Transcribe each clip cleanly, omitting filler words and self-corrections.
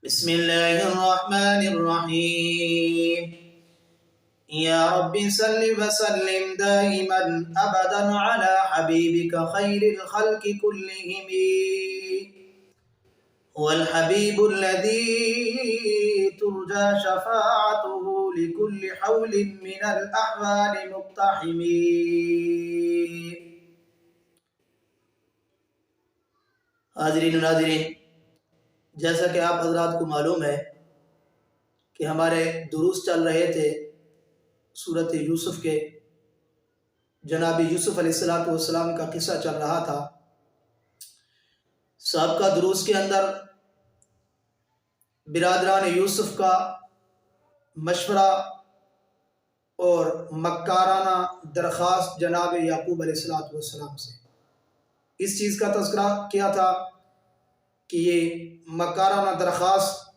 بسم الله الرحمن الرحيم. يا رب صل وسلم دائما أبدا على حبيبك خير الخلق كلهم. هو الحبيب الذي ترجى شفاعته لكل حول من الأحوال مقتحم. حاضرین و ناظرین، جیسا کہ آپ حضرات کو معلوم ہے کہ ہمارے دروس چل رہے تھے سورۃ یوسف کے، جناب یوسف علیہ السلام کا قصہ چل رہا تھا۔ سابقہ دروس کے اندر برادران یوسف کا مشورہ اور مکارانہ درخواست جناب یعقوب علیہ السلام سے، اس چیز کا تذکرہ کیا تھا کہ یہ مکارانہ درخواست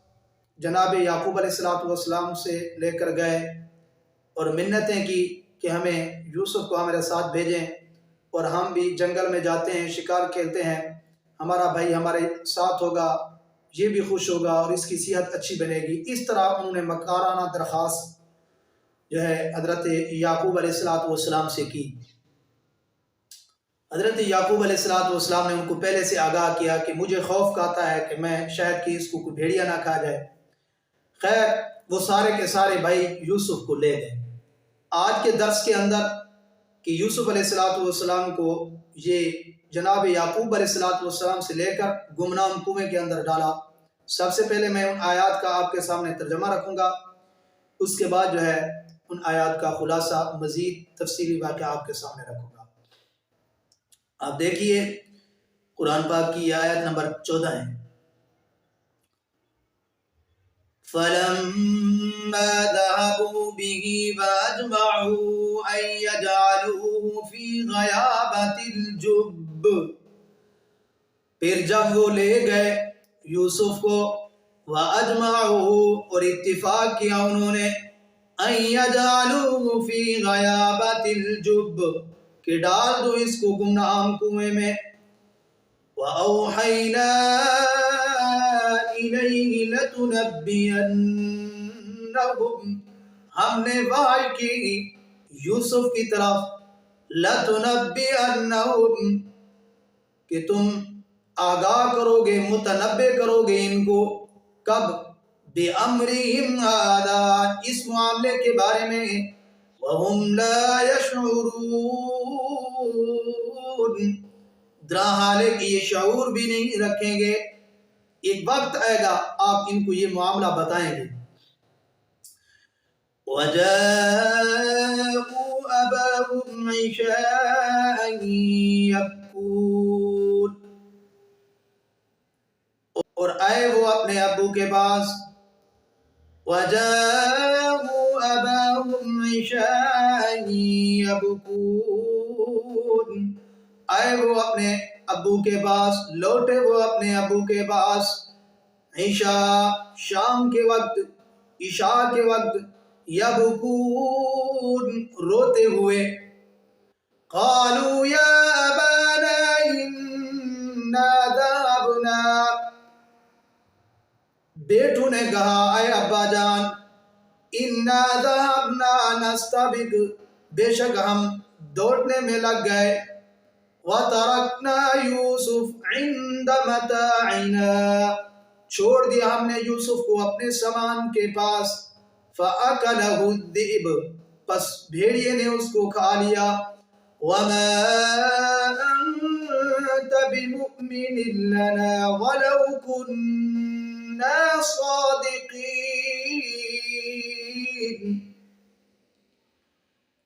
جناب یعقوب علیہ السلام سے لے کر گئے اور منتیں کی کہ ہمیں یوسف کو ہمارے ساتھ بھیجیں اور ہم بھی جنگل میں جاتے ہیں، شکار کھیلتے ہیں، ہمارا بھائی ہمارے ساتھ ہوگا، یہ بھی خوش ہوگا اور اس کی صحت اچھی بنے گی۔ اس طرح انہوں نے مکارانہ درخواست جو ہے حضرت یعقوب علیہ السلام سے کی۔ حضرت یعقوب علیہ السلام نے ان کو پہلے سے آگاہ کیا کہ مجھے خوف کھاتا ہے کہ میں شاید کہ اس کو کوئی بھیڑیا نہ کھا جائے۔ خیر، وہ سارے کے سارے بھائی یوسف کو لے گئے۔ آج کے درس کے اندر کہ یوسف علیہ السلام کو یہ جناب یعقوب علیہ السلام سے لے کر گمنام کنویں کے اندر ڈالا۔ سب سے پہلے میں ان آیات کا آپ کے سامنے ترجمہ رکھوں گا، اس کے بعد جو ہے ان آیات کا خلاصہ مزید تفصیلی واقعہ آپ کے سامنے رکھوں گا۔ آپ دیکھیے قرآن پاک کی آیت نمبر 14 ہے۔ فَلَمَّا ذَهَبُوا بِهِ وَأَجْمَعُوا أَن يَجْعَلُوهُ فِي غَيَابَتِ الْجُبِّ، پھر جب وہ لے گئے یوسف کو، وَأَجْمَعُوا اور اتفاق کیا انہوں نے، أَن يَجْعَلُوهُ فِي غَيَابَتِ الْجُبِّ کہ ڈال دو اس کو گمنام کنویں میں۔ وَأَوْحَيْنَا إِلَيْهِ لَتُنَبِّئَنَّهُمْ ہم نے وحی کی یوسف کی طرف، لَتُنَبِّئَنَّهُمْ کہ تم آگاہ کرو گے، متنبع کرو گے ان کو، کب؟ بِأَمْرِهِمْ هَذَا اس معاملے کے بارے میں، وَهُمْ لَا يَشْعُرُونَ درا حالے کہ یہ شعور بھی نہیں رکھیں گے۔ ایک وقت آئے گا آپ ان کو یہ معاملہ بتائیں گے۔ وَجَاءُوا أَبَاهُمْ عِشَاءً يَبْكُونَ اور آئے وہ اپنے ابو کے پاس۔ وَجَاءُوا أَبَاهُمْ عِشَاءً يَبْكُونَ آئے وہ اپنے ابو کے پاس، لوٹے وہ اپنے ابو کے پاس، عشاء شام کے وقت، عشاء کے وقت، یبکون روتے ہوئے۔ قالوا یا ابانا انا ذهبنا بیٹوں نے کہا اے ابا جان، انا ذهبنا نستبق بے شک ہم دوڑنے میں لگ گئے، وَتَرَكْنَا يُوسُفَ عِنْدَ مَتَاعِنَا چھوڑ دیا ہم نے یوسف کو اپنے سامان کے پاس، فَأَكَلَهُ الذِّئْبُ پس بھیڑیے نے اس کو کھا لیا، وَمَا أَنْتَ بِمُؤْمِنٍ لَنَا وَلَوْ كُنَّا صَادِقِينَ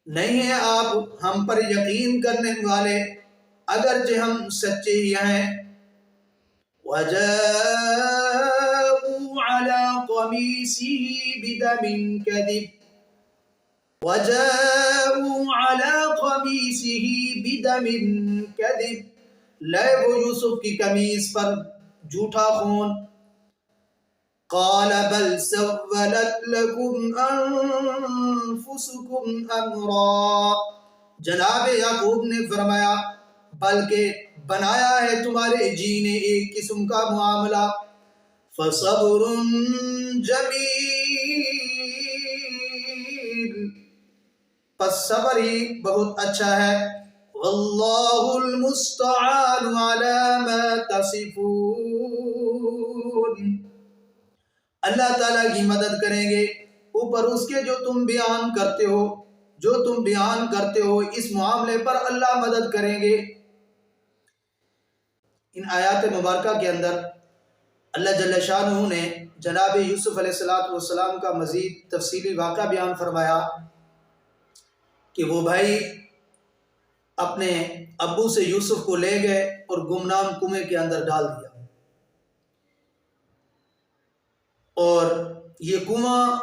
نہیں ہیں آپ ہم پر یقین کرنے والے اگرچہ ہم سچے ہی ہیں۔ وَجَاءُوا عَلَىٰ قَمِيصِهِ بِدَمٍ كَذِبٍ وَجَاءُوا عَلَىٰ قَمِيصِهِ بِدَمٍ كَذِبٍ لائے وہ یوسف کی قمیص پر جھوٹا خون۔ قَالَ بَلْ سَوَّلَتْ لَكُمْ أَنفُسُكُمْ أَمْرًا جناب یعقوب نے فرمایا بلکہ بنایا ہے تمہارے جی نے ایک قسم کا معاملہ، فصبر جمیل، پس صبر ہی بہت اچھا ہے. واللہ المستعان علی ما تصفون، اللہ تعالیٰ کی مدد کریں گے اوپر اس کے جو تم بیان کرتے ہو اس معاملے پر اللہ مدد کریں گے. ان آیات مبارکہ کے اندر اللہ جل شانہ نے جناب یوسف علیہ السلام کا مزید تفصیلی واقعہ بیان فرمایا کہ وہ بھائی اپنے ابو سے یوسف کو لے گئے اور گمنام کنویں کے اندر ڈال دیا. اور یہ کنواں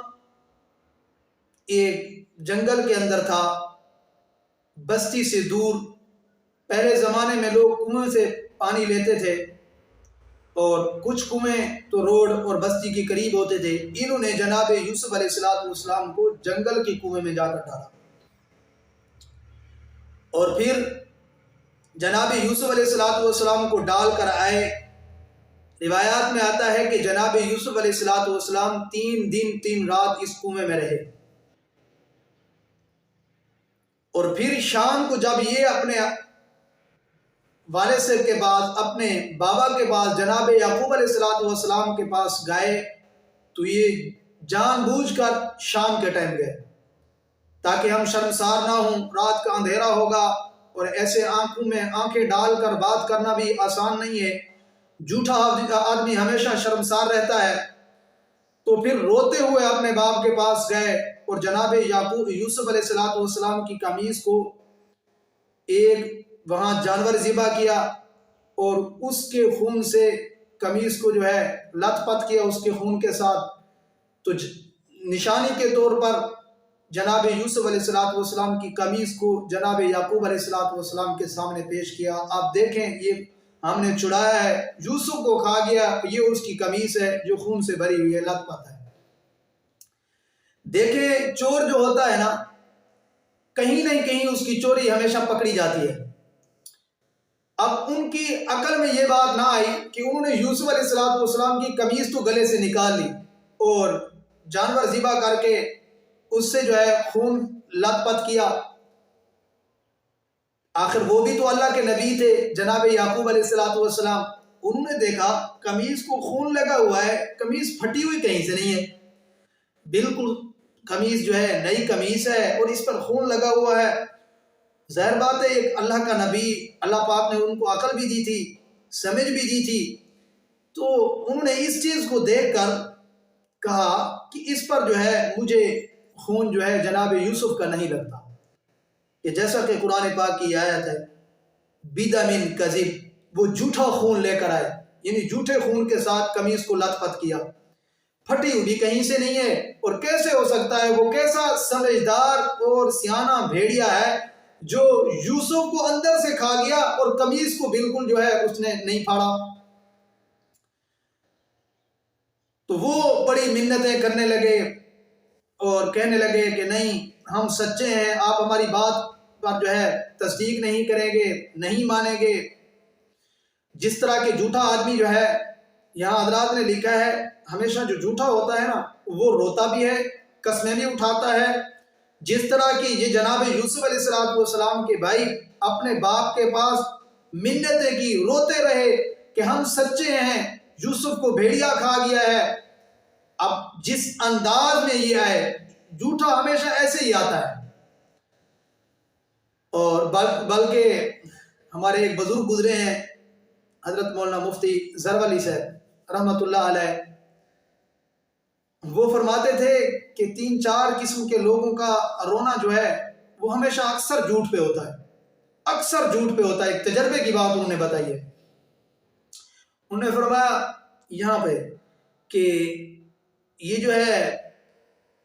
ایک جنگل کے اندر تھا، بستی سے دور. پہلے زمانے میں لوگ کنویں سے پانی لیتے تھے اور کچھ کنویں تو روڈ اور بستی کے قریب ہوتے تھے. انہوں نے جناب یوسف علیہ السلام کو جنگل کے کنویں میں جا کر ڈالا اور پھر جناب یوسف علیہ السلام کو ڈال کر آئے. روایات میں آتا ہے کہ جناب یوسف علیہ السلام 3 دن 3 رات اس کنویں میں رہے. اور پھر شام کو جب یہ اپنے والد صاحب کے پاس، اپنے بابا کے پاس جناب یعقوب علیہ السلام کے پاس گئے تو یہ جان بوجھ کر شام کے ٹائم گئے تاکہ ہم شرمسار نہ ہوں. رات کا اندھیرا ہوگا اور ایسے آنکھوں میں آنکھیں ڈال کر بات کرنا بھی آسان نہیں ہے. جھوٹا آدمی ہمیشہ شرمسار رہتا ہے. تو پھر روتے ہوئے اپنے باپ کے پاس گئے اور جناب یوسف علیہ السلام کی قمیص کو ایک وہاں جانور ذبح کیا اور اس کے خون سے قمیص کو جو ہے لت پت کیا اس کے خون کے ساتھ. تو نشانی کے طور پر جناب یوسف علیہ السلام کی قمیص کو جناب یعقوب علیہ السلام کے سامنے پیش کیا. آپ دیکھیں یہ ہم نے چڑھایا ہے، یوسف کو کھا گیا، یہ اس کی قمیص ہے جو خون سے بھری ہوئی ہے، لت پت ہے. دیکھیں چور جو ہوتا ہے نا، کہیں نہ کہیں اس کی چوری ہمیشہ پکڑی جاتی ہے. اب ان کی عقل میں یہ بات نہ آئی کہ انہوں نے یوسف علیہ السلام کی قمیص تو گلے سے نکال لی اور جانور ذبح کر کے اس سے جو ہے خون لت پت کیا. آخر وہ بھی تو اللہ کے نبی تھے جناب یعقوب علیہ السلام. انہوں نے دیکھا قمیص کو خون لگا ہوا ہے، قمیص پھٹی ہوئی کہیں سے نہیں ہے، بالکل قمیص جو ہے نئی قمیص ہے اور اس پر خون لگا ہوا ہے. ظاہر بات ہے ایک اللہ کا نبی، اللہ پاک نے ان کو عقل بھی دی تھی، سمجھ بھی دی تھی. تو انہوں نے اس چیز کو دیکھ کر کہا کہ اس پر جو ہے مجھے خون جو ہے جناب یوسف کا نہیں لگتا. کہ جیسا کہ قرآن پاک کی آیت ہے بدم کذب، وہ جھوٹا خون لے کر آئے، یعنی جھوٹے خون کے ساتھ قمیص کو لت پت کیا. پھٹی ہوئی کہیں سے نہیں ہے. اور کیسے ہو سکتا ہے؟ وہ کیسا سمجھدار اور سیانہ بھیڑیا ہے جو یوسف کو اندر سے کھا گیا اور قمیص کو بالکل جو ہے اس نے نہیں پھاڑا. تو وہ بڑی منتیں کرنے لگے اور کہنے لگے کہ نہیں ہم سچے ہیں، آپ ہماری بات پر جو ہے تصدیق نہیں کریں گے، نہیں مانیں گے. جس طرح کے جھوٹا آدمی جو ہے، یہاں حضرات نے لکھا ہے ہمیشہ جو جھوٹا ہوتا ہے نا وہ روتا بھی ہے، قسمیں بھی اٹھاتا ہے. جس طرح کی یہ جناب یوسف علیہ السلام کے بھائی اپنے باپ کے پاس منتیں کی، روتے رہے کہ ہم سچے ہیں، یوسف کو بھیڑیا کھا گیا ہے. اب جس انداز میں یہ آئے، جھوٹا ہمیشہ ایسے ہی آتا ہے. اور بلکہ ہمارے ایک بزرگ گزرے ہیں حضرت مولانا مفتی زرولی صاحب رحمۃ اللہ علیہ، وہ فرماتے تھے کہ 3-4 قسم کے لوگوں کا رونا جو ہے وہ ہمیشہ اکثر جھوٹ پہ ہوتا ہے، اکثر جھوٹ پہ ہوتا ہے. ایک تجربے کی بات انہوں نے بتائی ہے. انہوں نے فرمایا یہاں پہ کہ یہ جو ہے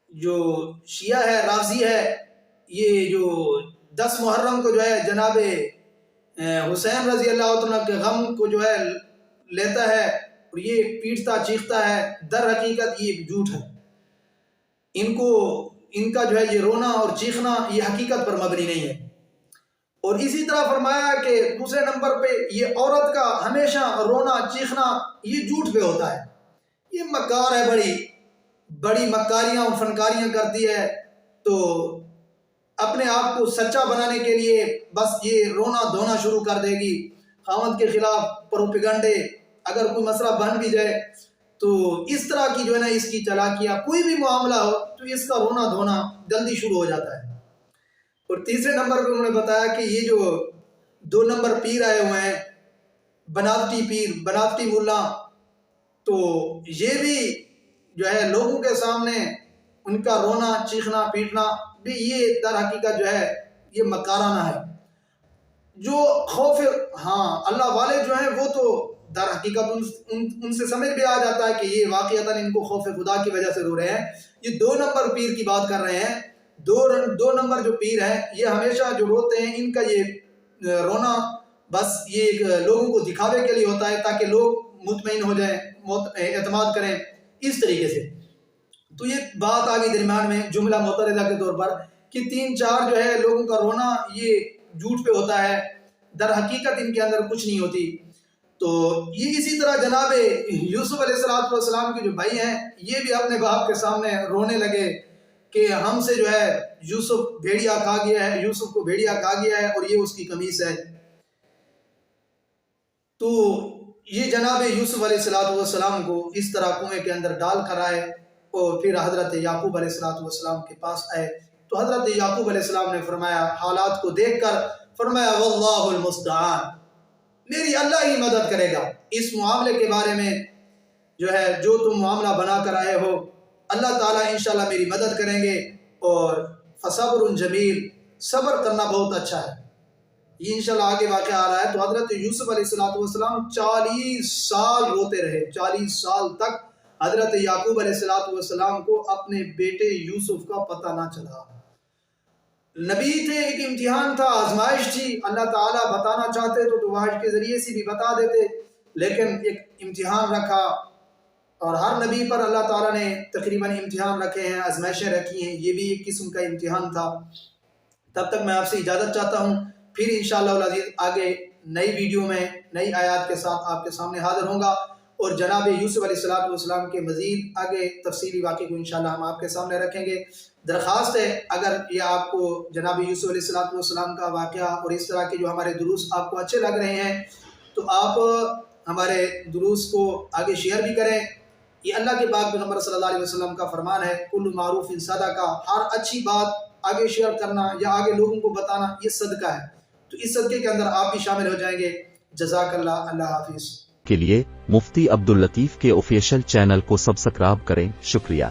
جو شیعہ ہے، رافضی ہے، یہ جو 10 محرم کو جو ہے جناب حسین رضی اللہ عنہ کے غم کو جو ہے لیتا ہے اور یہ پیٹتا چیختا ہے، در حقیقت یہ جھوٹ ہے. ان کا جو ہے یہ رونا اور چیخنا یہ حقیقت پر مبنی نہیں ہے. اور اسی طرح فرمایا کہ دوسرے نمبر پہ یہ عورت کا ہمیشہ رونا چیخنا یہ جھوٹ پہ ہوتا ہے. یہ مکار ہے، بڑی مکاریاں اور فنکاریاں کرتی ہے، تو اپنے آپ کو سچا بنانے کے لیے بس یہ رونا دھونا شروع کر دے گی، خاوند کے خلاف پروپیگنڈے، اگر کوئی مسئلہ بن بھی جائے تو اس طرح کی جو ہے نا اس کی چالاکیاں، کوئی بھی معاملہ ہو تو اس کا رونا دھونا جلدی شروع ہو جاتا ہے۔ اور تیسرے نمبر پہ انہوں نے بتایا کہ یہ جو 2 نمبر پیر آئے ہوئے ہیں، بناوٹی پیر، بناوٹی ملا، تو یہ بھی جو ہے لوگوں کے سامنے ان کا رونا چیخنا پیٹنا بھی یہ در حقیقت جو ہے یہ مکارانہ ہے۔ جو خوف ہاں اللہ والے جو ہیں وہ تو در حقیقت ان سے سمجھ بھی آ جاتا ہے کہ یہ واقعتاً ان کو خوف خدا کی وجہ سے رو رہے ہیں۔ یہ 2 نمبر پیر کی بات کر رہے ہیں، 2 نمبر جو پیر ہیں یہ ہمیشہ جو روتے ہیں، ان کا یہ رونا بس یہ ایک لوگوں کو دکھاوے کے لیے ہوتا ہے تاکہ لوگ مطمئن ہو جائیں، اعتماد کریں اس طریقے سے۔ تو یہ بات آگے درمیان میں جملہ معترضہ کے طور پر کہ 3-4 جو ہے لوگوں کا رونا یہ جھوٹ پہ ہوتا ہے، در حقیقت ان کے اندر کچھ نہیں ہوتی۔ تو یہ اسی طرح جناب یوسف علیہ السلام کے جو بھائی ہیں یہ بھی اپنے باپ کے سامنے رونے لگے کہ ہم سے جو ہے یوسف بھیڑیا کھا گیا ہے، یوسف کو بھیڑیا کھا گیا ہے اور یہ اس کی قمیص ہے۔ تو یہ جناب یوسف علیہ السلام کو اس طرح کنویں کے اندر ڈال کر آئے اور پھر حضرت یعقوب علیہ السلام کے پاس آئے تو حضرت یعقوب علیہ السلام نے فرمایا، حالات کو دیکھ کر فرمایا واللہ المستعان، میری اللہ ہی مدد کرے گا اس معاملے کے بارے میں، جو ہے جو تم معاملہ بنا کر آئے ہو اللہ تعالیٰ انشاءاللہ میری مدد کریں گے۔ اور فصبر جمیل، صبر کرنا بہت اچھا ہے۔ یہ انشاءاللہ آگے واقعہ آ رہا ہے۔ تو حضرت یوسف علیہ السلام 40 سال روتے رہے، 40 سال تک حضرت یعقوب علیہ السلام کو اپنے بیٹے یوسف کا پتہ نہ چلا۔ نبی تھے، ایک امتحان تھا، آزمائش تھی، اللہ تعالیٰ بتانا چاہتے تو وحی کے ذریعے سے بھی بتا دیتے، لیکن ایک امتحان رکھا، اور ہر نبی پر اللہ تعالیٰ نے تقریباً امتحان رکھے ہیں، آزمائشیں رکھی ہیں، یہ بھی ایک قسم کا امتحان تھا۔ تب تک میں آپ سے اجازت چاہتا ہوں، پھر انشاءاللہ العزیز آگے نئی ویڈیو میں نئی آیات کے ساتھ آپ کے سامنے حاضر ہوں گا، اور جناب یوسف علیہ السلام کے مزید آگے تفصیلی واقعے کو انشاءاللہ ہم آپ کے سامنے رکھیں گے۔ درخواست ہے اگر یہ آپ کو جناب یوسف علیہ السلام کا واقعہ اور اس طرح کے جو ہمارے دروس آپ کو اچھے لگ رہے ہیں تو آپ ہمارے دروس کو آگے شیئر بھی کریں۔ یہ اللہ کے پاک پیغمبر صلی اللہ علیہ وسلم کا فرمان ہے، کل معروف صدقہ، ہر اچھی بات آگے شیئر کرنا یا آگے لوگوں کو بتانا یہ صدقہ ہے، تو اس صدقے کے اندر آپ بھی شامل ہو جائیں گے۔ جزاک اللہ، اللہ حافظ۔ کے لیے مفتی عبداللطیف کے آفیشیل چینل کو سبسکرائب کریں۔ شکریہ۔